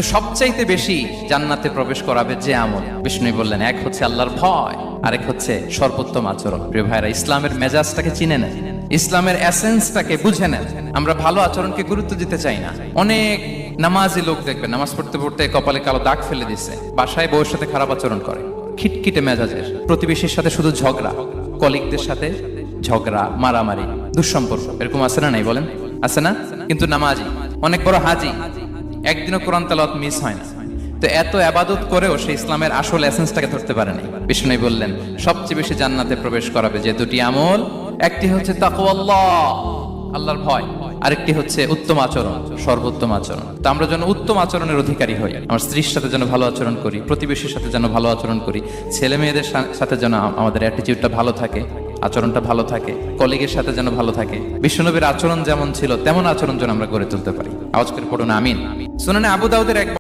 সবচাইতে বেশি জান্নাতে প্রবেশ করাবে যে আমল, বিষ্ণু বললেন, এক হচ্ছে আল্লাহর ভয়, আরেক হচ্ছে সর্বোত্তম আচরণ। প্রিয় ভাইরা, ইসলামের মেজাজটাকে চিনে নেন, ইসলামের এসেন্সটাকে বুঝে নেন। আমরা ভালো আচরণকে গুরুত্ব দিতে চাই না। অনেক নামাজি লোক দেখবেন নামাজ পড়তে পড়তে কপালে কালো দাগ ফেলে দিচ্ছে, বাসায় বউয়ের সাথে খারাপ আচরণ করে, খিটখিটে মেজাজের, প্রতিবেশীর সাথে শুধু ঝগড়া, কলিগদের সাথে ঝগড়া, মারামারি, দুঃসম্পর্ক, এরকম আছে না? নাই বলেন, আছে না? কিন্তু নামাজি, অনেক বড় হাজি, একদিনও কোরআন তেলাওয়াত মিস হয় না। তো এত আবাদত করেও সে ইসলামের আসল এসেন্সটাকে ধরতে পারেনি। বিষ্ণু বললেন, সবচেয়ে বেশি জান্নাতে প্রবেশ করাবে যে দুটি আমল, একটি হচ্ছে তাকওয়াল্লাহ, আল্লাহর ভয়, আরেকটি হচ্ছে উত্তম আচরণ, সর্বোত্তম আচরণ। তো আমরা যেন উত্তম আচরণের অধিকারী হই, আমার স্ত্রীর সাথে যেন ভালো আচরণ করি, প্রতিবেশীর সাথে যেন ভালো আচরণ করি, ছেলে মেয়েদের সাথে যেন আমাদের অ্যাটিটিউডটা ভালো থাকে, আচরণটা ভালো থাকে, কলিগের সাথে যেন ভালো থাকে। বিশ্বনবীর আচরণ যেমন ছিল তেমন আচরণ যেন আমরা গড়ে তুলতে পারি। আওয়াজ করে পড়ুন আমিন। সুনানে আবু দাউদের এক